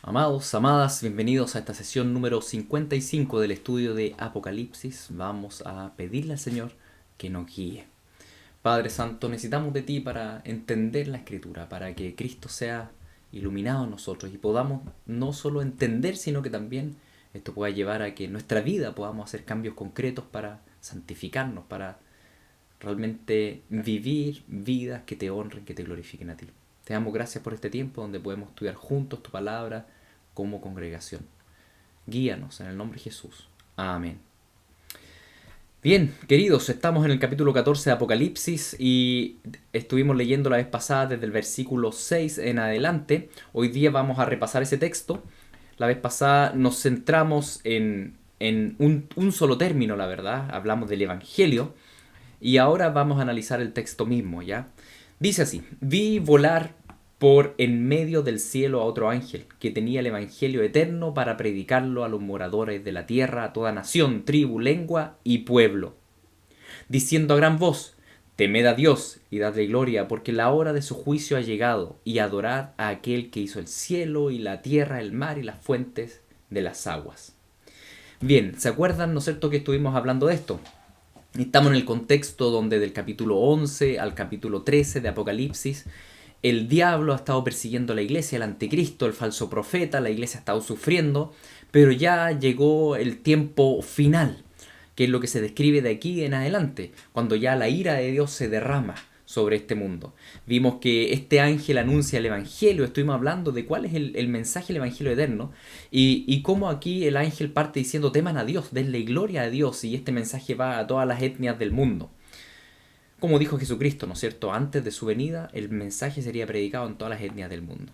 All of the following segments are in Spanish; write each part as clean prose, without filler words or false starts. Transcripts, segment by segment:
Amados, amadas, bienvenidos a esta sesión número 55 del estudio de Apocalipsis. Vamos a pedirle al Señor que nos guíe. Padre Santo, necesitamos de ti para entender la Escritura, para que Cristo sea iluminado en nosotros y podamos no solo entender, sino que también esto pueda llevar a que en nuestra vida podamos hacer cambios concretos para santificarnos, para realmente vivir vidas que te honren, que te glorifiquen a ti. Te damos gracias por este tiempo donde podemos estudiar juntos tu palabra como congregación. Guíanos en el nombre de Jesús. Amén. Bien, queridos, estamos en el capítulo 14 de Apocalipsis y estuvimos leyendo la vez pasada desde el versículo 6 en adelante. Hoy día vamos a repasar ese texto. La vez pasada nos centramos en un solo término, la verdad. Hablamos del Evangelio. Y ahora vamos a analizar el texto mismo, ¿ya? Dice así: vi volar por en medio del cielo a otro ángel, que tenía el evangelio eterno para predicarlo a los moradores de la tierra, a toda nación, tribu, lengua y pueblo, diciendo a gran voz: temed a Dios y dadle gloria, porque la hora de su juicio ha llegado, y adorad a aquel que hizo el cielo y la tierra, el mar y las fuentes de las aguas. Bien, ¿se acuerdan, no es cierto, que estuvimos hablando de esto? Estamos en el contexto donde del capítulo 11 al capítulo 13 de Apocalipsis, el diablo ha estado persiguiendo a la iglesia, el anticristo, el falso profeta, la iglesia ha estado sufriendo, pero ya llegó el tiempo final, que es lo que se describe de aquí en adelante, cuando ya la ira de Dios se derrama sobre este mundo. Vimos que este ángel anuncia el Evangelio, estuvimos hablando de cuál es el mensaje del Evangelio eterno, y cómo aquí el ángel parte diciendo: teman a Dios, denle gloria a Dios, y este mensaje va a todas las etnias del mundo. Como dijo Jesucristo, ¿no es cierto? Antes de su venida, el mensaje sería predicado en todas las etnias del mundo.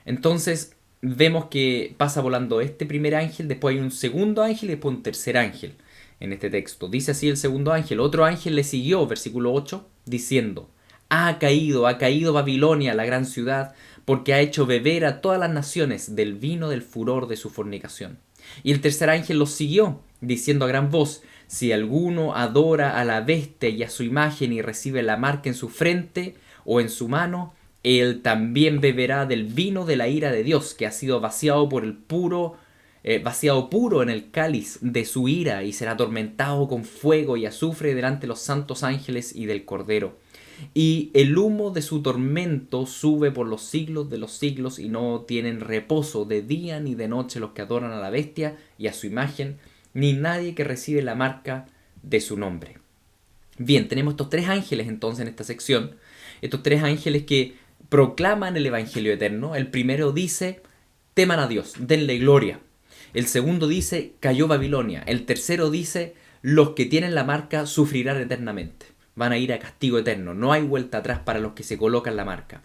Entonces, vemos que pasa volando este primer ángel, después hay un segundo ángel y después un tercer ángel en este texto. Dice así el segundo ángel: otro ángel le siguió, versículo 8, diciendo: ha caído Babilonia, la gran ciudad, porque ha hecho beber a todas las naciones del vino del furor de su fornicación. Y el tercer ángel los siguió, diciendo a gran voz: si alguno adora a la bestia y a su imagen y recibe la marca en su frente o en su mano, él también beberá del vino de la ira de Dios, que ha sido vaciado puro en el cáliz de su ira, y será atormentado con fuego y azufre delante de los santos ángeles y del Cordero. Y el humo de su tormento sube por los siglos de los siglos, y no tienen reposo de día ni de noche los que adoran a la bestia y a su imagen, ni nadie que recibe la marca de su nombre. Bien, tenemos estos tres ángeles entonces en esta sección, estos tres ángeles que proclaman el Evangelio eterno. El primero dice: teman a Dios, denle gloria. El segundo dice: cayó Babilonia. El tercero dice: los que tienen la marca sufrirán eternamente, van a ir a castigo eterno, no hay vuelta atrás para los que se colocan la marca.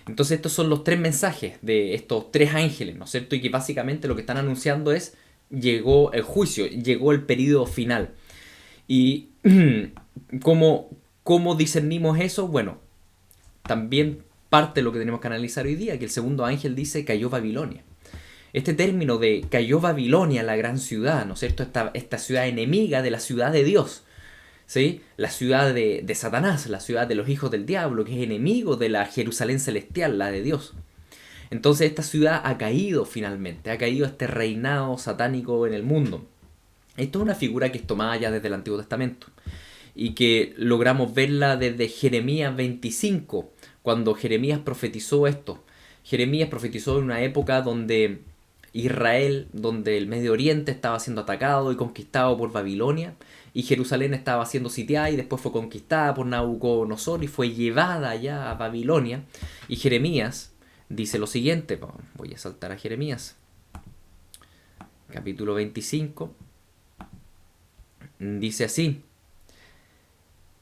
Entonces estos son los tres mensajes de estos tres ángeles, ¿no es cierto? Y que básicamente lo que están anunciando es: llegó el juicio, llegó el período final. ¿Y cómo discernimos eso? Bueno, también parte de lo que tenemos que analizar hoy día, que el segundo ángel dice: cayó Babilonia. Este término de cayó Babilonia, la gran ciudad, ¿no es cierto? Esta ciudad enemiga de la ciudad de Dios, ¿sí? La ciudad de Satanás, la ciudad de los hijos del diablo, que es enemigo de la Jerusalén celestial, la de Dios. Entonces esta ciudad ha caído finalmente, ha caído este reinado satánico en el mundo. Esto es una figura que es tomada ya desde el Antiguo Testamento y que logramos verla desde Jeremías 25, cuando Jeremías profetizó esto. Jeremías profetizó en una época donde Israel, donde el Medio Oriente estaba siendo atacado y conquistado por Babilonia, y Jerusalén estaba siendo sitiada y después fue conquistada por Nabucodonosor y fue llevada ya a Babilonia. Y Jeremías dice lo siguiente: voy a saltar a Jeremías, capítulo 25, dice así,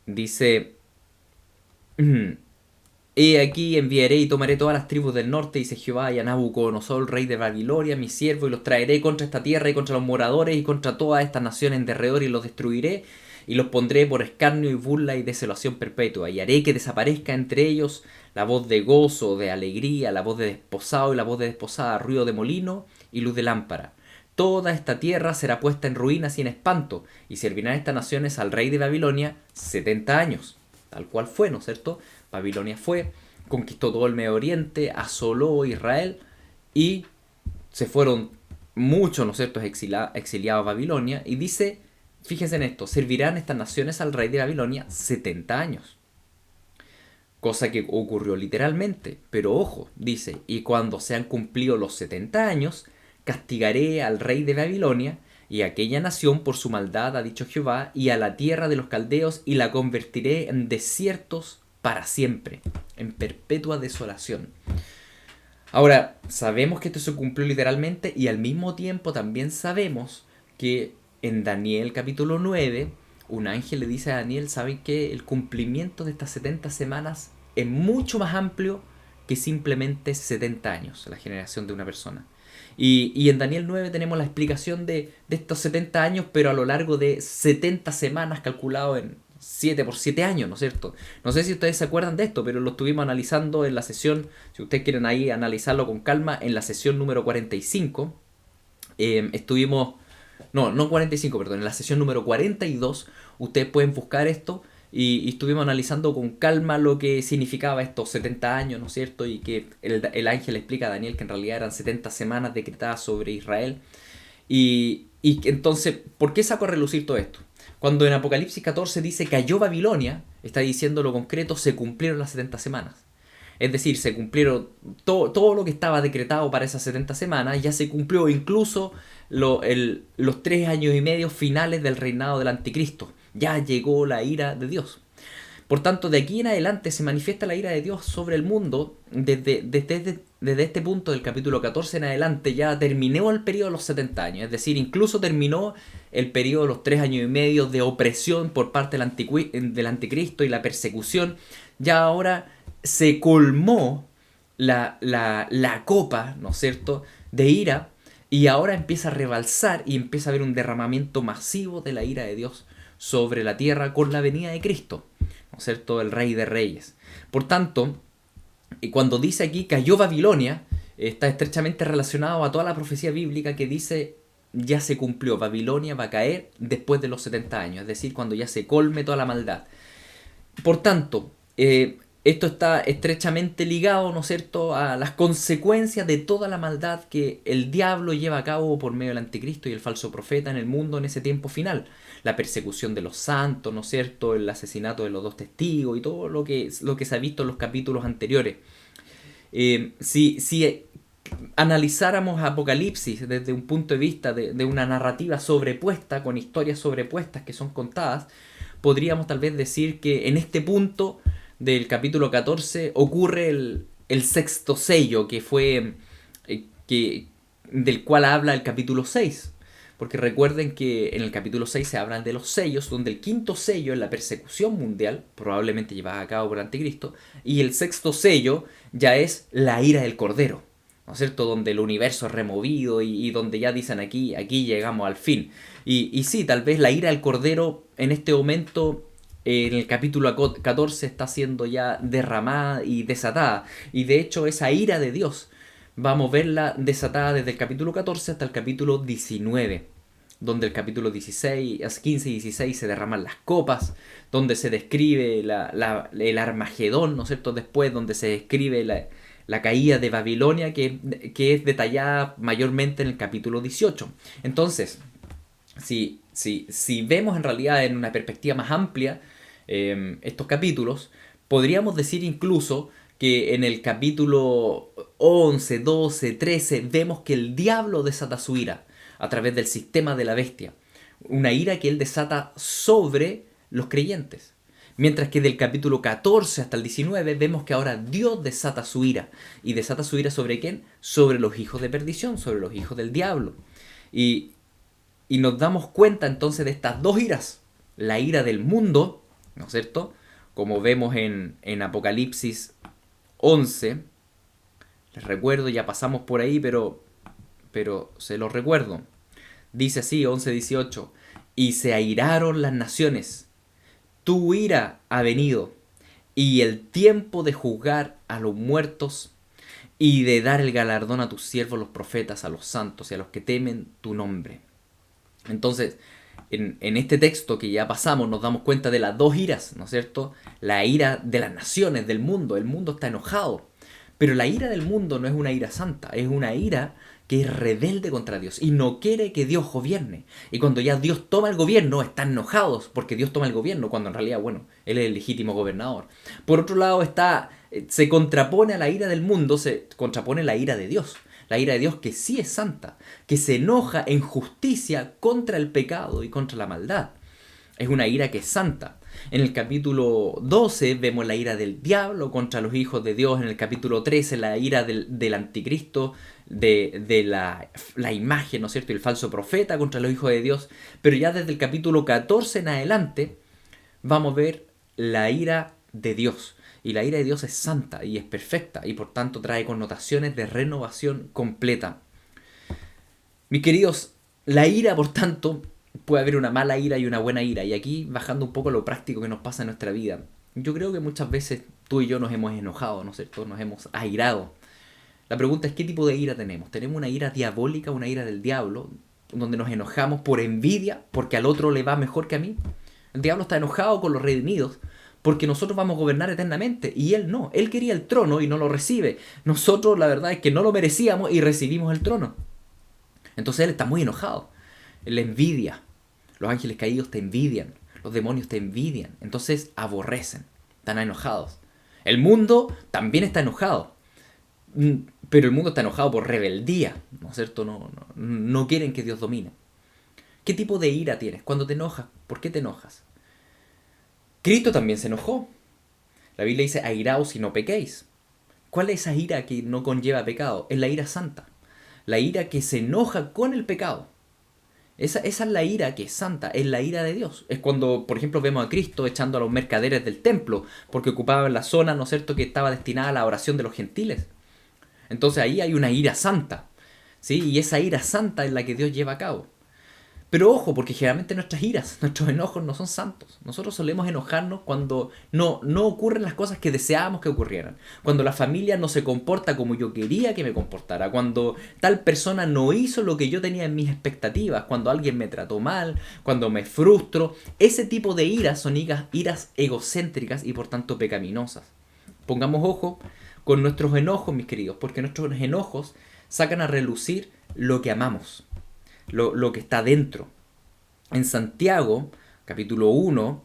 dice: he aquí enviaré y tomaré todas las tribus del norte, dice Jehová, y a Nabucodonosor, rey de Babilonia, mi siervo, y los traeré contra esta tierra y contra los moradores y contra todas estas naciones en derredor, y los destruiré, y los pondré por escarnio y burla y desolación perpetua, y haré que desaparezca entre ellos la voz de gozo, de alegría, la voz de desposado y la voz de desposada, ruido de molino y luz de lámpara. Toda esta tierra será puesta en ruinas y en espanto, y servirán estas naciones al rey de Babilonia 70 años. Tal cual fue, ¿no es cierto? Babilonia fue, conquistó todo el Medio Oriente, asoló Israel y se fueron muchos, ¿no es cierto?, exiliados a Babilonia, y dice, fíjense en esto, servirán estas naciones al rey de Babilonia 70 años. Cosa que ocurrió literalmente, pero ojo, dice, y cuando sean cumplidos los 70 años, castigaré al rey de Babilonia y a aquella nación por su maldad, ha dicho Jehová, y a la tierra de los caldeos, y la convertiré en desiertos para siempre, en perpetua desolación. Ahora, sabemos que esto se cumplió literalmente y al mismo tiempo también sabemos que en Daniel capítulo 9, un ángel le dice a Daniel, ¿saben qué? El cumplimiento de estas 70 semanas es mucho más amplio que simplemente 70 años, la generación de una persona. Y en Daniel 9 tenemos la explicación de estos 70 años, pero a lo largo de 70 semanas calculado en 7 por 7 años, ¿no es cierto? No sé si ustedes se acuerdan de esto, pero lo estuvimos analizando en la sesión, si ustedes quieren ahí analizarlo con calma, en la sesión número 45. Estuvimos, no 45, perdón, en la sesión número 42, ustedes pueden buscar esto y estuvimos analizando con calma lo que significaba estos 70 años, ¿no es cierto? Y que el ángel explica a Daniel que en realidad eran 70 semanas decretadas sobre Israel. Y entonces, ¿por qué saco a relucir todo esto? Cuando en Apocalipsis 14 dice cayó Babilonia, está diciendo lo concreto, se cumplieron las 70 semanas. Es decir, se cumplieron todo lo que estaba decretado para esas 70 semanas, ya se cumplió incluso los 3 años y medio finales del reinado del anticristo. Ya llegó la ira de Dios. Por tanto, de aquí en adelante se manifiesta la ira de Dios sobre el mundo. Desde este punto del capítulo 14 en adelante ya terminó el periodo de los 70 años. Es decir, incluso terminó el periodo de los 3 años y medio de opresión por parte del anticristo y la persecución. Ya ahora se colmó la copa, ¿no es cierto?, de ira, y ahora empieza a rebalsar y empieza a haber un derramamiento masivo de la ira de Dios sobre la tierra con la venida de Cristo, ¿no es cierto?, el Rey de Reyes. Por tanto, cuando dice aquí cayó Babilonia, está estrechamente relacionado a toda la profecía bíblica que dice ya se cumplió, Babilonia va a caer después de los 70 años, es decir, cuando ya se colme toda la maldad. Por tanto, esto está estrechamente ligado, ¿no es cierto?, a las consecuencias de toda la maldad que el diablo lleva a cabo por medio del anticristo y el falso profeta en el mundo en ese tiempo final. La persecución de los santos, ¿no es cierto?, el asesinato de los 2 testigos y todo lo que se ha visto en los capítulos anteriores. Si analizáramos Apocalipsis desde un punto de vista de una narrativa sobrepuesta, con historias sobrepuestas que son contadas, podríamos tal vez decir que en este punto del capítulo 14 ocurre el sexto sello, que fue del cual habla el capítulo 6. Porque recuerden que en el capítulo 6 se hablan de los sellos, donde el quinto sello es la persecución mundial, probablemente llevada a cabo por el anticristo, y el sexto sello ya es la ira del Cordero, ¿no es cierto?, donde el universo es removido y donde ya dicen aquí llegamos al fin. Y sí, tal vez la ira del Cordero en este momento, en el capítulo 14, está siendo ya derramada y desatada. Y de hecho esa ira de Dios vamos a verla desatada desde el capítulo 14 hasta el capítulo 19, donde el capítulo 16, 15 y 16 se derraman las copas, donde se describe el Armagedón, ¿no es cierto?, después donde se describe la caída de Babilonia, que es detallada mayormente en el capítulo 18. Entonces, si vemos en realidad en una perspectiva más amplia estos capítulos, podríamos decir incluso que en el capítulo 11, 12, 13 vemos que el diablo desata su ira a través del sistema de la bestia. Una ira que él desata sobre los creyentes. Mientras que del capítulo 14 hasta el 19 vemos que ahora Dios desata su ira. ¿Y desata su ira sobre quién? Sobre los hijos de perdición, sobre los hijos del diablo. Y nos damos cuenta entonces de estas dos iras. La ira del mundo, ¿no es cierto?, como vemos en Apocalipsis 11. Les recuerdo, ya pasamos por ahí, pero se los recuerdo. Dice así, 11:18. Y se airaron las naciones. Tu ira ha venido. Y el tiempo de juzgar a los muertos y de dar el galardón a tus siervos los profetas, a los santos y a los que temen tu nombre. Entonces, en este texto que ya pasamos nos damos cuenta de las dos iras, ¿no es cierto? La ira de las naciones, del mundo. El mundo está enojado. Pero la ira del mundo no es una ira santa, es una ira que es rebelde contra Dios y no quiere que Dios gobierne. Y cuando ya Dios toma el gobierno, están enojados porque Dios toma el gobierno, cuando en realidad, bueno, Él es el legítimo gobernador. Por otro lado, se contrapone a la ira del mundo, se contrapone la ira de Dios. La ira de Dios que sí es santa, que se enoja en justicia contra el pecado y contra la maldad. Es una ira que es santa. En el capítulo 12 vemos la ira del diablo contra los hijos de Dios. En el capítulo 13 la ira del anticristo, de la imagen, ¿no es cierto? Y el falso profeta contra los hijos de Dios. Pero ya desde el capítulo 14 en adelante vamos a ver la ira de Dios. Y la ira de Dios es santa y es perfecta y por tanto trae connotaciones de renovación completa. Mis queridos, la ira, por tanto, puede haber una mala ira y una buena ira. Y aquí, bajando un poco a lo práctico que nos pasa en nuestra vida, yo creo que muchas veces tú y yo nos hemos enojado, ¿no es cierto? Nos hemos airado. La pregunta es, ¿qué tipo de ira tenemos? ¿Tenemos una ira diabólica, una ira del diablo, donde nos enojamos por envidia, porque al otro le va mejor que a mí? El diablo está enojado con los redimidos, porque nosotros vamos a gobernar eternamente, y él no. Él quería el trono y no lo recibe. Nosotros, la verdad es que no lo merecíamos y recibimos el trono. Entonces él está muy enojado. Él envidia. Los ángeles caídos te envidian. Los demonios te envidian. Entonces aborrecen. Están enojados. El mundo también está enojado. Pero el mundo está enojado por rebeldía. ¿No es cierto? No quieren que Dios domine. ¿Qué tipo de ira tienes? Cuando te enojas, ¿por qué te enojas? Cristo también se enojó. La Biblia dice, airaos y no pequéis. ¿Cuál es esa ira que no conlleva pecado? Es la ira santa. La ira que se enoja con el pecado. Esa es la ira que es santa, es la ira de Dios. Es cuando, por ejemplo, vemos a Cristo echando a los mercaderes del templo, porque ocupaban la zona, ¿no es cierto?, que estaba destinada a la oración de los gentiles. Entonces ahí hay una ira santa, ¿sí? Y esa ira santa es la que Dios lleva a cabo. Pero ojo, porque generalmente nuestras iras, nuestros enojos no son santos. Nosotros solemos enojarnos cuando no ocurren las cosas que deseábamos que ocurrieran. Cuando la familia no se comporta como yo quería que me comportara. Cuando tal persona no hizo lo que yo tenía en mis expectativas. Cuando alguien me trató mal. Cuando me frustro. Ese tipo de iras son iras egocéntricas y por tanto pecaminosas. Pongamos ojo con nuestros enojos, mis queridos. Porque nuestros enojos sacan a relucir lo que amamos. Lo que está dentro. En Santiago, capítulo 1,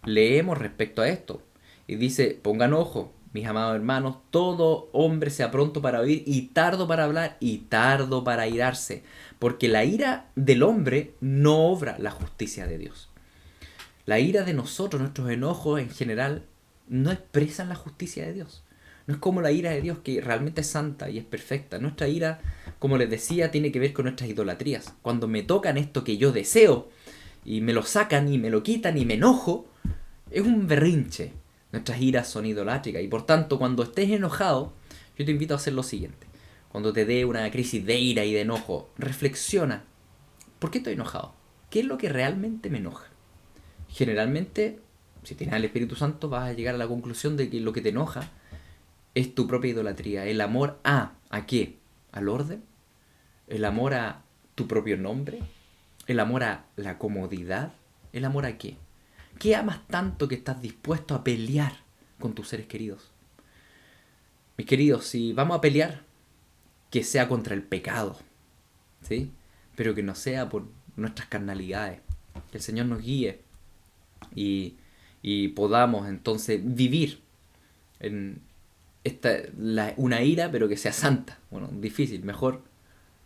leemos respecto a esto. Y dice, pongan ojo, mis amados hermanos, todo hombre sea pronto para oír y tardo para hablar y tardo para airarse. Porque la ira del hombre no obra la justicia de Dios. La ira de nosotros, nuestros enojos en general, no expresan la justicia de Dios. No es como la ira de Dios, que realmente es santa y es perfecta. Nuestra ira, como les decía, tiene que ver con nuestras idolatrías. Cuando me tocan esto que yo deseo y me lo sacan y me lo quitan y me enojo, es un berrinche. Nuestras iras son idolátricas y por tanto cuando estés enojado, yo te invito a hacer lo siguiente. Cuando te dé una crisis de ira y de enojo, reflexiona. ¿Por qué estoy enojado? ¿Qué es lo que realmente me enoja? Generalmente, si tienes al Espíritu Santo, vas a llegar a la conclusión de que lo que te enoja es tu propia idolatría. El amor ¿a qué? ¿Al orden? ¿El amor a tu propio nombre? ¿El amor a la comodidad? ¿El amor a qué? ¿Qué amas tanto que estás dispuesto a pelear con tus seres queridos? Mis queridos, si vamos a pelear, que sea contra el pecado, ¿sí? Pero que no sea por nuestras carnalidades. Que el Señor nos guíe y podamos entonces vivir en una ira, pero que sea santa. Bueno, difícil, mejor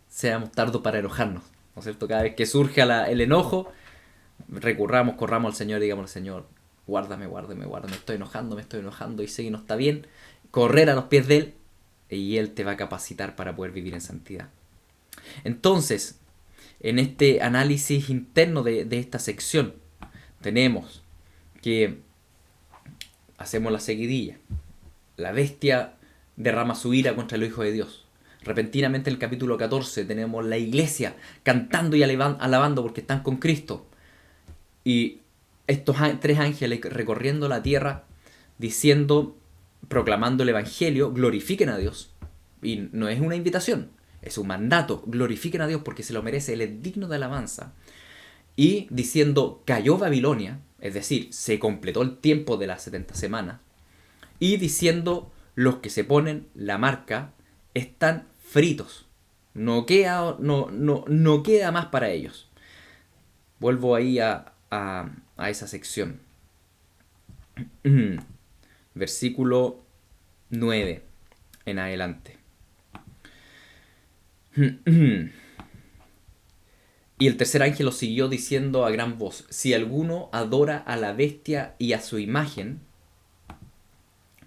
seamos tardos para enojarnos, ¿no es cierto? Cada vez que surge el enojo, corramos al Señor y digamos al Señor, guárdame, me estoy enojando y sé que no está bien. Correr a los pies de Él y Él te va a capacitar para poder vivir en santidad. Entonces, en este análisis interno de esta sección, tenemos que hacemos la seguidilla. La bestia derrama su ira contra el Hijo de Dios. Repentinamente en el capítulo 14 tenemos la iglesia cantando y alabando porque están con Cristo. Y estos tres ángeles recorriendo la tierra diciendo, proclamando el Evangelio, glorifiquen a Dios. Y no es una invitación, es un mandato. Glorifiquen a Dios porque se lo merece, Él es digno de alabanza. Y diciendo, cayó Babilonia, es decir, se completó el tiempo de las 70 semanas. Y diciendo, los que se ponen la marca están fritos. No queda más para ellos. Vuelvo ahí a esa sección. Versículo 9 en adelante. Y el tercer ángel los siguió diciendo a gran voz: si alguno adora a la bestia y a su imagen,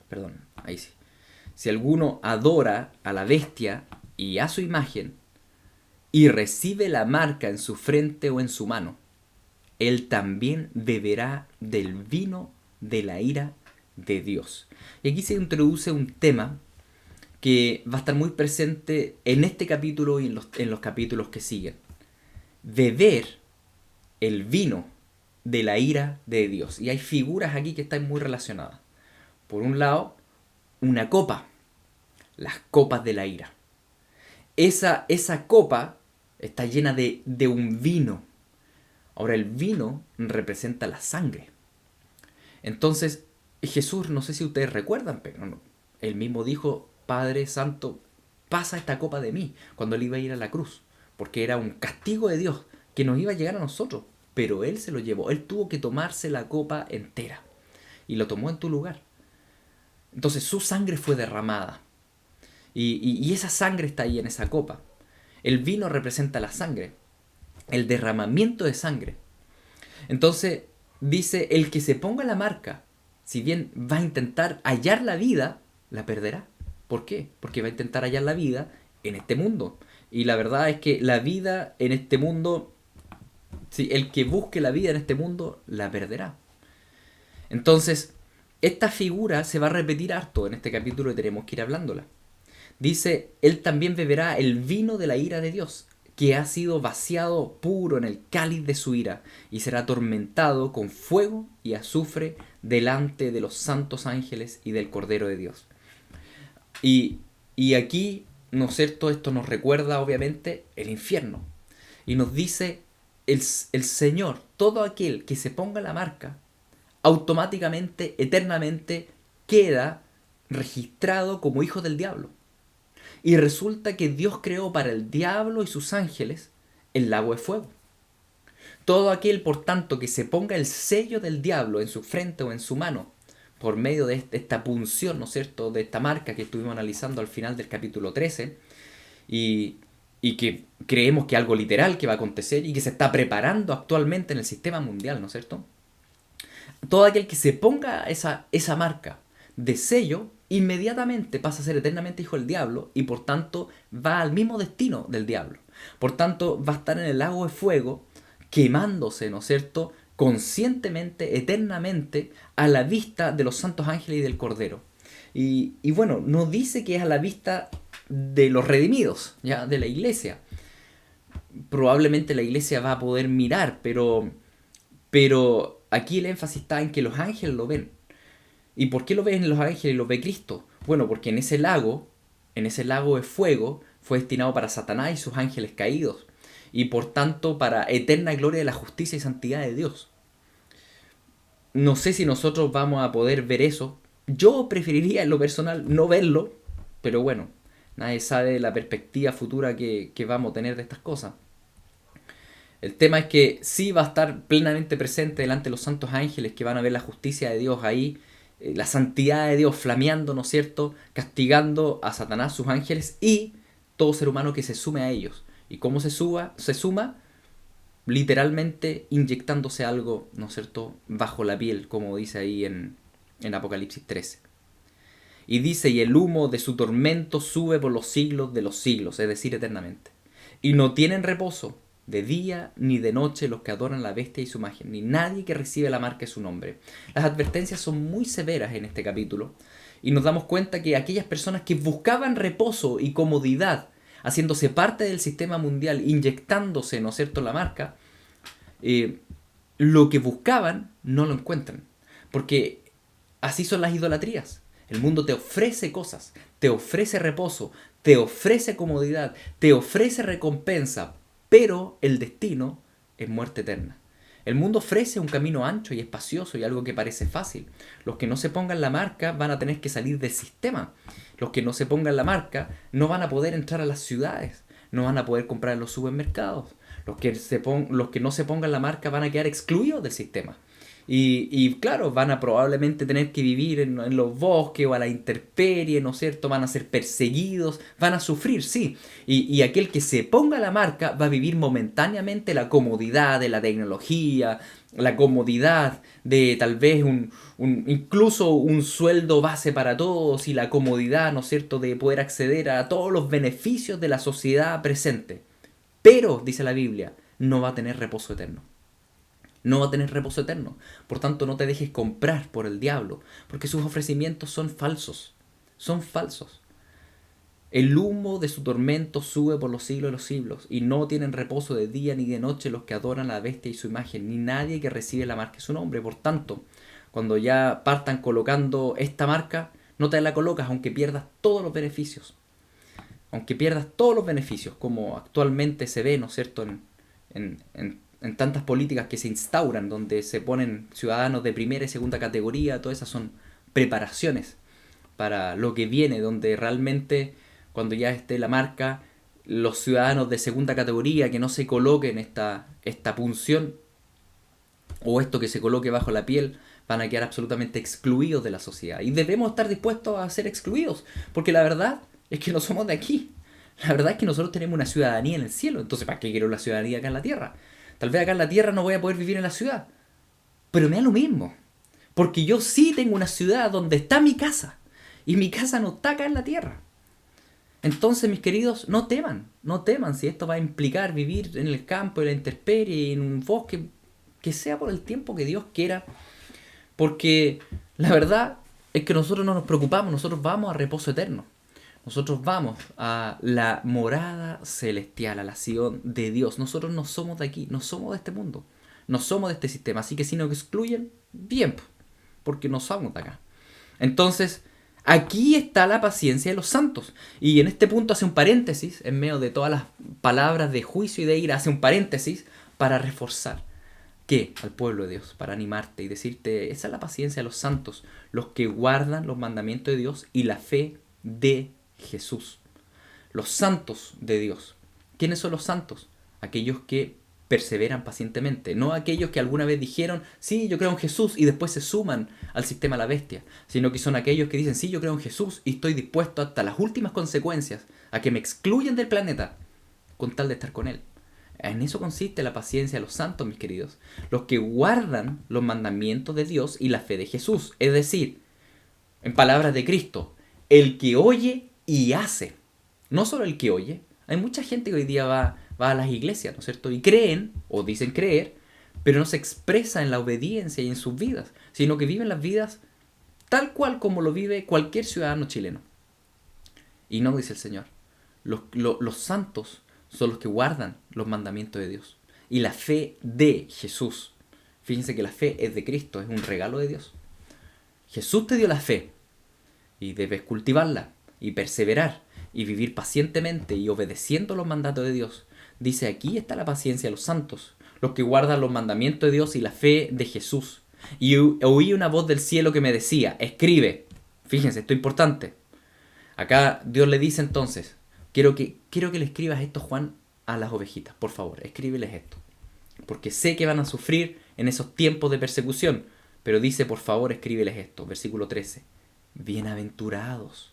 perdón, ahí sí. Si alguno adora a la bestia y a su imagen y recibe la marca en su frente o en su mano, él también beberá del vino de la ira de Dios. Y aquí se introduce un tema que va a estar muy presente en este capítulo y en los capítulos que siguen. Beber el vino de la ira de Dios. Y hay figuras aquí que están muy relacionadas. Por un lado, una copa, las copas de la ira. Esa copa está llena de un vino. Ahora, el vino representa la sangre. Entonces, Jesús, no sé si ustedes recuerdan, pero no, él mismo dijo: Padre Santo, pasa esta copa de mí, cuando él iba a ir a la cruz, porque era un castigo de Dios que nos iba a llegar a nosotros, pero él se lo llevó, él tuvo que tomarse la copa entera y lo tomó en tu lugar. Entonces su sangre fue derramada y esa sangre está ahí en esa copa. El vino representa la sangre, el derramamiento de sangre. Entonces dice: el que se ponga la marca, si bien va a intentar hallar la vida, la perderá. ¿Por qué? Porque va a intentar hallar la vida en este mundo. Y la verdad es que la vida en este mundo, si el que busque la vida en este mundo, la perderá. Entonces, esta figura se va a repetir harto en este capítulo y tenemos que ir hablándola. Dice: él también beberá el vino de la ira de Dios, que ha sido vaciado puro en el cáliz de su ira, y será atormentado con fuego y azufre delante de los santos ángeles y del Cordero de Dios. Y aquí, ¿no es cierto?, esto nos recuerda obviamente el infierno. Y nos dice el Señor: todo aquel que se ponga la marca, automáticamente, eternamente, queda registrado como hijo del diablo. Y resulta que Dios creó para el diablo y sus ángeles el lago de fuego. Todo aquel, por tanto, que se ponga el sello del diablo en su frente o en su mano, por medio de esta punción, ¿no es cierto?, de esta marca que estuvimos analizando al final del capítulo 13, y que creemos que algo literal que va a acontecer y que se está preparando actualmente en el sistema mundial, ¿no es cierto? Todo aquel que se ponga esa marca de sello, inmediatamente pasa a ser eternamente hijo del diablo y por tanto va al mismo destino del diablo. Por tanto, va a estar en el lago de fuego quemándose, ¿no es cierto?, conscientemente, eternamente, a la vista de los santos ángeles y del Cordero. Y bueno, no dice que es a la vista de los redimidos, ya, de la iglesia. Probablemente la iglesia va a poder mirar, pero aquí el énfasis está en que los ángeles lo ven. ¿Y por qué lo ven los ángeles y lo ve Cristo? Bueno, porque en ese lago de fuego, fue destinado para Satanás y sus ángeles caídos, y por tanto para eterna gloria de la justicia y santidad de Dios. No sé si nosotros vamos a poder ver eso. Yo preferiría en lo personal no verlo, pero bueno, nadie sabe la perspectiva futura que vamos a tener de estas cosas. El tema es que sí va a estar plenamente presente delante de los santos ángeles, que van a ver la justicia de Dios ahí, la santidad de Dios flameando, ¿no es cierto?, castigando a Satanás, sus ángeles, y todo ser humano que se sume a ellos. ¿Y cómo se suma? Literalmente inyectándose algo, ¿no es cierto?, bajo la piel, como dice ahí en Apocalipsis 13. Y dice: y el humo de su tormento sube por los siglos de los siglos, es decir, eternamente. Y no tienen reposo de día ni de noche los que adoran a la bestia y su imagen, ni nadie que recibe la marca de su nombre. Las advertencias son muy severas en este capítulo, y nos damos cuenta que aquellas personas que buscaban reposo y comodidad, haciéndose parte del sistema mundial, inyectándose, ¿no es cierto?, la marca, lo que buscaban no lo encuentran. Porque así son las idolatrías. El mundo te ofrece cosas, te ofrece reposo, te ofrece comodidad, te ofrece recompensa, pero el destino es muerte eterna. El mundo ofrece un camino ancho y espacioso y algo que parece fácil. Los que no se pongan la marca van a tener que salir del sistema. Los que no se pongan la marca no van a poder entrar a las ciudades, no van a poder comprar en los supermercados. Los que no se pongan la marca van a quedar excluidos del sistema. Y claro, van a probablemente tener que vivir en los bosques o a la intemperie, ¿no es cierto? Van a ser perseguidos, van a sufrir, sí. Y aquel que se ponga la marca va a vivir momentáneamente la comodidad de la tecnología, la comodidad de tal vez incluso un sueldo base para todos y la comodidad, ¿no es cierto?, de poder acceder a todos los beneficios de la sociedad presente. Pero, dice la Biblia, no va a tener reposo eterno. No va a tener reposo eterno. Por tanto, no te dejes comprar por el diablo, porque sus ofrecimientos son falsos. Son falsos. El humo de su tormento sube por los siglos de los siglos, y no tienen reposo de día ni de noche los que adoran a la bestia y su imagen, ni nadie que recibe la marca de su nombre. Por tanto, cuando ya partan colocando esta marca, no te la colocas aunque pierdas todos los beneficios. Aunque pierdas todos los beneficios, como actualmente se ve, ¿no es cierto?, en tantas políticas que se instauran, donde se ponen ciudadanos de primera y segunda categoría, todas esas son preparaciones para lo que viene, donde realmente cuando ya esté la marca, los ciudadanos de segunda categoría que no se coloquen esta punción o esto que se coloque bajo la piel, van a quedar absolutamente excluidos de la sociedad. Y debemos estar dispuestos a ser excluidos, porque la verdad es que no somos de aquí. La verdad es que nosotros tenemos una ciudadanía en el cielo. Entonces, ¿para qué quiero la ciudadanía acá en la tierra? Tal vez acá en la tierra no voy a poder vivir en la ciudad. Pero me da lo mismo. Porque yo sí tengo una ciudad donde está mi casa. Y mi casa no está acá en la tierra. Entonces, mis queridos, no teman. No teman si esto va a implicar vivir en el campo, en la intemperie, en un bosque. Que sea por el tiempo que Dios quiera. Porque la verdad es que nosotros no nos preocupamos. Nosotros vamos a reposo eterno. Nosotros vamos a la morada celestial, a la Sion de Dios. Nosotros no somos de aquí, no somos de este mundo, no somos de este sistema. Así que si nos excluyen, bien, porque no somos de acá. Entonces, aquí está la paciencia de los santos. Y en este punto hace un paréntesis, en medio de todas las palabras de juicio y de ira, hace un paréntesis para reforzar. ¿Qué? Al pueblo de Dios, para animarte y decirte, esa es la paciencia de los santos, los que guardan los mandamientos de Dios y la fe de Jesús. Los santos de Dios. ¿Quiénes son los santos? Aquellos que perseveran pacientemente, no aquellos que alguna vez dijeron, sí, yo creo en Jesús y después se suman al sistema de la bestia, sino que son aquellos que dicen, sí, yo creo en Jesús y estoy dispuesto hasta las últimas consecuencias a que me excluyan del planeta con tal de estar con Él. En eso consiste la paciencia de los santos, mis queridos, los que guardan los mandamientos de Dios y la fe de Jesús, es decir, en palabras de Cristo, el que oye y hace. No solo el que oye. Hay mucha gente que hoy día va a las iglesias, ¿no es cierto? Y creen, o dicen creer, pero no se expresa en la obediencia y en sus vidas, sino que viven las vidas tal cual como lo vive cualquier ciudadano chileno. Y no, dice el Señor. Los santos son los que guardan los mandamientos de Dios. Y la fe de Jesús. Fíjense que la fe es de Cristo, es un regalo de Dios. Jesús te dio la fe. Y debes cultivarla y perseverar y vivir pacientemente y obedeciendo los mandatos de Dios. Dice, aquí está la paciencia de los santos, los que guardan los mandamientos de Dios y la fe de Jesús. Y oí una voz del cielo que me decía, escribe. Fíjense, esto es importante. Acá Dios le dice entonces, quiero que le escribas esto, Juan, a las ovejitas. Por favor, escríbeles esto. Porque sé que van a sufrir en esos tiempos de persecución. Pero dice, por favor, escríbeles esto. Versículo 13. Bienaventurados,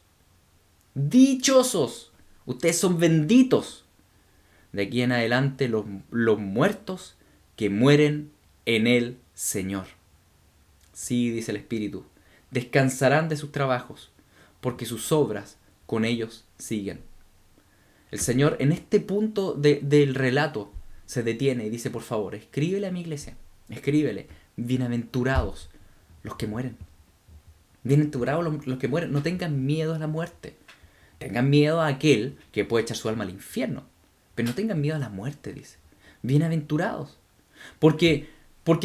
dichosos, ustedes son benditos. De aquí en adelante los muertos que mueren en el Señor. Sí, dice el Espíritu, descansarán de sus trabajos, porque sus obras con ellos siguen. El Señor en este punto del relato se detiene y dice, por favor, escríbele a mi iglesia, escríbele, bienaventurados los que mueren. Bienaventurados los que mueren, no tengan miedo a la muerte. Tengan miedo a aquel que puede echar su alma al infierno. Pero no tengan miedo a la muerte, dice. Bienaventurados. Porque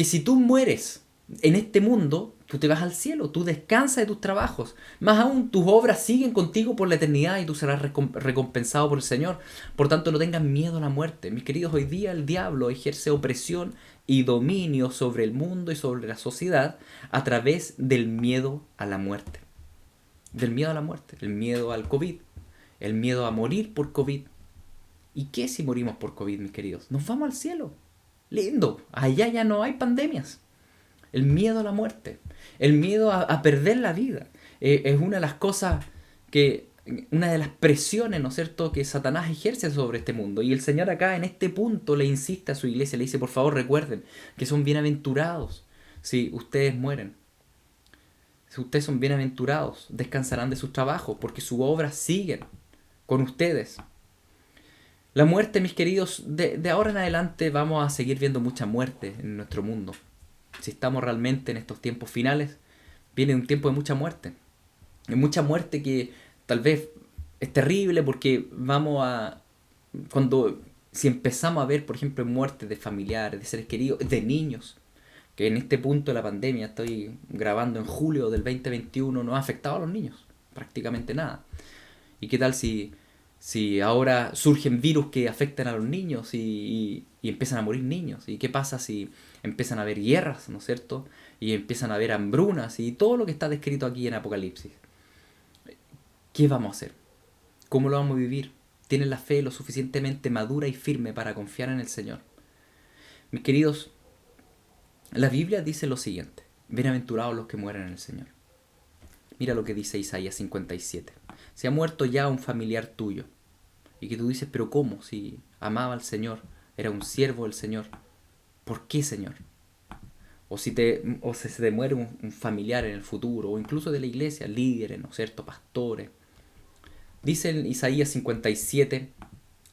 si tú mueres En este mundo, tú te vas al cielo, tú descansas de tus trabajos. Más aún, tus obras siguen contigo por la eternidad y tú serás recompensado por el Señor. Por tanto, no tengas miedo a la muerte. Mis queridos, hoy día el diablo ejerce opresión y dominio sobre el mundo y sobre la sociedad a través del miedo a la muerte. Del miedo a la muerte, el miedo al COVID, el miedo a morir por COVID. ¿Y qué si morimos por COVID, mis queridos? Nos vamos al cielo. Lindo, allá ya no hay pandemias. El miedo a la muerte, el miedo a perder la vida, es una de las cosas una de las presiones, ¿no es cierto?, que Satanás ejerce sobre este mundo. Y el Señor acá en este punto le insiste a su iglesia, le dice, por favor recuerden que son bienaventurados si ustedes mueren. Si ustedes son bienaventurados, descansarán de sus trabajos, porque sus obras siguen con ustedes. La muerte, mis queridos, de ahora en adelante vamos a seguir viendo mucha muerte en nuestro mundo. Si estamos realmente en estos tiempos finales, viene un tiempo de mucha muerte. De mucha muerte que tal vez es terrible porque si empezamos a ver, por ejemplo, muertes de familiares, de seres queridos, de niños, que en este punto de la pandemia, estoy grabando en julio del 2021, no ha afectado a los niños, prácticamente nada. ¿Y qué tal si ahora surgen virus que afectan a los niños y empiezan a morir niños? ¿Y qué pasa si empiezan a haber guerras, ¿no es cierto? Y empiezan a haber hambrunas y todo lo que está descrito aquí en Apocalipsis. ¿Qué vamos a hacer? ¿Cómo lo vamos a vivir? ¿Tienes la fe lo suficientemente madura y firme para confiar en el Señor? Mis queridos, la Biblia dice lo siguiente: bienaventurados los que mueren en el Señor. Mira lo que dice Isaías 57. Si ha muerto ya un familiar tuyo, y que tú dices, pero ¿cómo? Si amaba al Señor, era un siervo del Señor. ¿Por qué, Señor? O si se te muere un familiar en el futuro, o incluso de la iglesia, líderes, ¿no es cierto?, pastores. Dice en Isaías 57,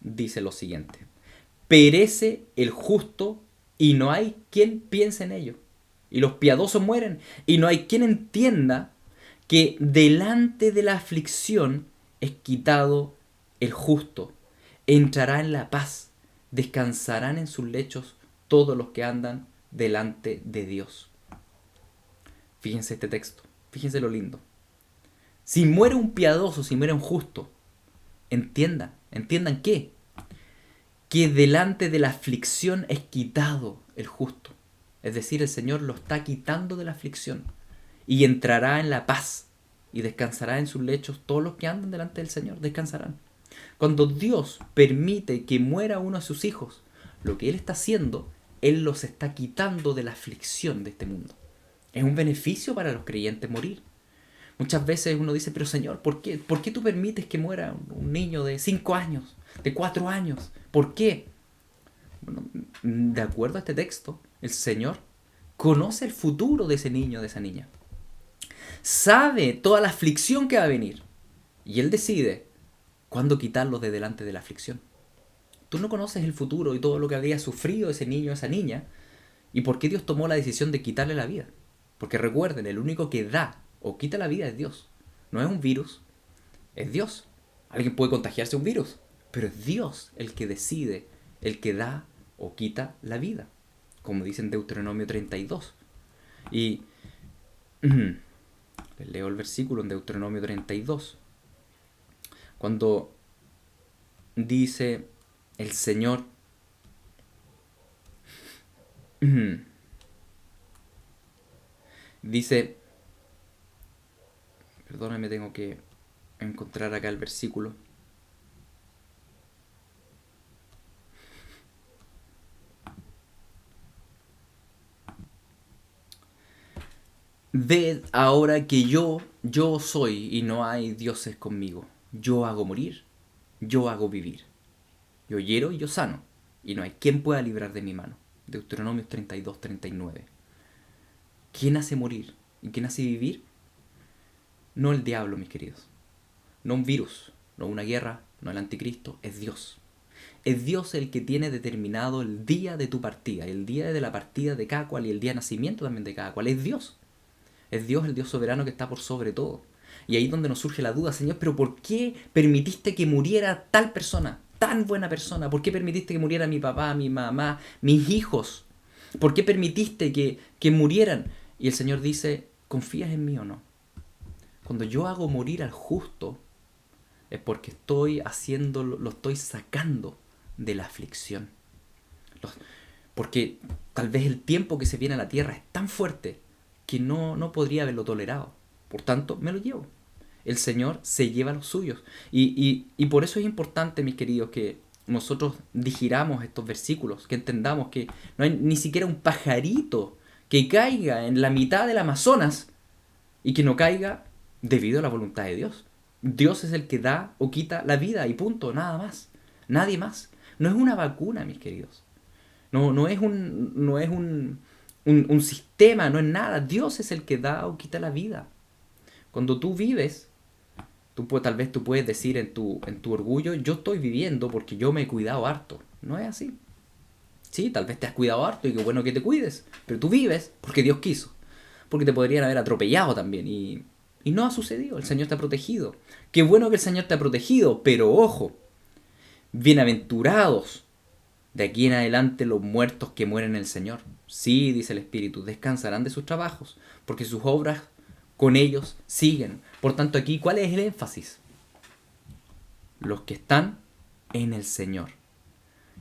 dice lo siguiente: perece el justo y no hay quien piense en ello. Y los piadosos mueren y no hay quien entienda que delante de la aflicción es quitado el justo. Entrará en la paz, descansarán en sus lechos todos los que andan delante de Dios. Fíjense este texto, fíjense lo lindo. Si muere un piadoso, si muere un justo, entiendan qué, que delante de la aflicción es quitado el justo. Es decir, el Señor lo está quitando de la aflicción y entrará en la paz y descansará en sus lechos todos los que andan delante del Señor, descansarán. Cuando Dios permite que muera uno de sus hijos, lo que Él está haciendo, Él los está quitando de la aflicción de este mundo. Es un beneficio para los creyentes morir. Muchas veces uno dice, pero Señor, ¿por qué tú permites que muera un niño de 5 años, de 4 años? ¿Por qué? Bueno, de acuerdo a este texto, el Señor conoce el futuro de ese niño, de esa niña. Sabe toda la aflicción que va a venir. Y Él decide cuándo quitarlos de delante de la aflicción. Tú no conoces el futuro y todo lo que había sufrido ese niño o esa niña. ¿Y por qué Dios tomó la decisión de quitarle la vida? Porque recuerden, el único que da o quita la vida es Dios. No es un virus, es Dios. Alguien puede contagiarse de un virus, pero es Dios el que decide, el que da o quita la vida, como dice en Deuteronomio 32. Y les leo el versículo en Deuteronomio 32. Cuando dice el Señor, dice, perdóname, tengo que encontrar acá el versículo. Ved ahora que yo soy y no hay dioses conmigo. Yo hago morir, yo hago vivir. Yo hiero y yo sano, y no hay quien pueda librar de mi mano. Deuteronomio 32, 39. ¿Quién hace morir y quién hace vivir? No el diablo, mis queridos. No un virus, no una guerra, no el anticristo. Es Dios. Es Dios el que tiene determinado el día de tu partida, el día de la partida de cada cual y el día de nacimiento también de cada cual. Es Dios. Es Dios, el Dios soberano que está por sobre todo. Y ahí es donde nos surge la duda, Señor, pero ¿por qué permitiste que muriera tal persona, tan buena persona? ¿Por qué permitiste que muriera mi papá, mi mamá, mis hijos? ¿Por qué permitiste que murieran Y el Señor dice, ¿confías en mí o no? Cuando yo hago morir al justo, es porque estoy haciéndolo, lo estoy sacando de la aflicción. Porque tal vez el tiempo que se viene a la tierra es tan fuerte que no podría haberlo tolerado. Por tanto, me lo llevo. El Señor se lleva a los suyos. Y por eso es importante, mis queridos, que nosotros digiramos estos versículos, que entendamos que no hay ni siquiera un pajarito que caiga en la mitad del Amazonas y que no caiga debido a la voluntad de Dios. Dios es el que da o quita la vida y punto, nada más. Nadie más. No es una vacuna, mis queridos. No es un sistema, no es nada. Dios es el que da o quita la vida. Cuando tú vives, tal vez tú puedes decir en tu orgullo, yo estoy viviendo porque yo me he cuidado harto. No es así. Sí, tal vez te has cuidado harto y qué bueno que te cuides, pero tú vives porque Dios quiso. Porque te podrían haber atropellado también y no ha sucedido. El Señor te ha protegido. Qué bueno que el Señor te ha protegido, pero ojo, bienaventurados de aquí en adelante los muertos que mueren en el Señor. Sí, dice el Espíritu, descansarán de sus trabajos, porque sus obras con ellos siguen. Por tanto, aquí, ¿cuál es el énfasis? Los que están en el Señor.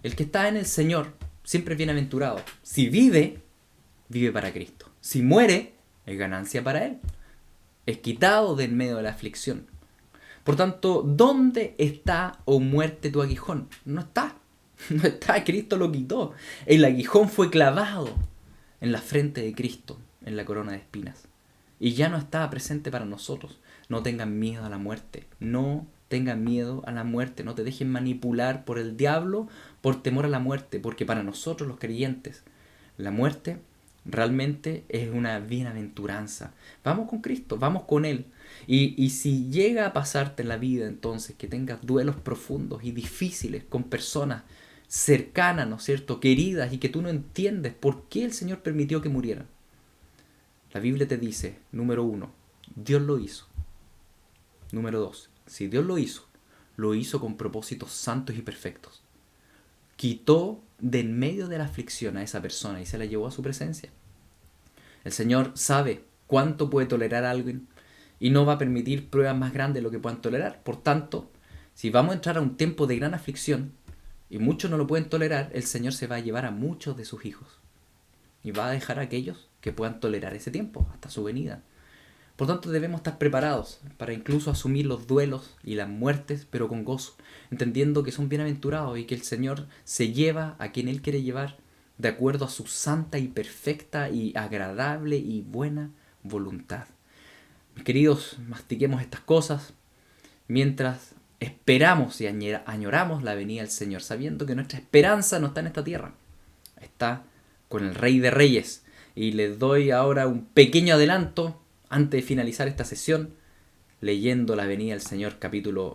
El que está en el Señor siempre es bienaventurado. Si vive, vive para Cristo. Si muere, es ganancia para Él. Es quitado del medio de la aflicción. Por tanto, ¿dónde está, oh muerte, tu aguijón? No está. No está, Cristo lo quitó. El aguijón fue clavado en la frente de Cristo, en la corona de espinas. Y ya no está presente para nosotros. No tengan miedo a la muerte. No tengan miedo a la muerte. No te dejen manipular por el diablo por temor a la muerte. Porque para nosotros los creyentes, la muerte realmente es una bienaventuranza. Vamos con Cristo, vamos con Él. Y si llega a pasarte en la vida entonces que tengas duelos profundos y difíciles con personas cercanas, ¿no es cierto?, queridas, y que tú no entiendes por qué el Señor permitió que murieran. La Biblia te dice, número 1, Dios lo hizo. Número 2, si Dios lo hizo con propósitos santos y perfectos. Quitó de en medio de la aflicción a esa persona y se la llevó a su presencia. El Señor sabe cuánto puede tolerar alguien y no va a permitir pruebas más grandes de lo que puedan tolerar. Por tanto, si vamos a entrar a un tiempo de gran aflicción y muchos no lo pueden tolerar, el Señor se va a llevar a muchos de sus hijos y va a dejar a aquellos que puedan tolerar ese tiempo hasta su venida. Por tanto, debemos estar preparados para incluso asumir los duelos y las muertes, pero con gozo, entendiendo que son bienaventurados y que el Señor se lleva a quien Él quiere llevar de acuerdo a su santa y perfecta y agradable y buena voluntad. Mis queridos, mastiquemos estas cosas mientras esperamos y añoramos la venida del Señor, sabiendo que nuestra esperanza no está en esta tierra, está con el Rey de Reyes. Y les doy ahora un pequeño adelanto antes de finalizar esta sesión, leyendo la venida del Señor,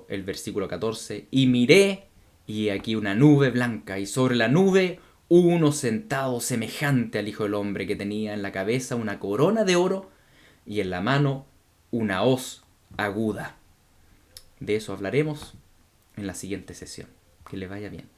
el versículo 14. Y miré, y aquí una nube blanca, y sobre la nube uno sentado semejante al Hijo del Hombre, que tenía en la cabeza una corona de oro y en la mano una hoz aguda. De eso hablaremos en la siguiente sesión. Que le vaya bien.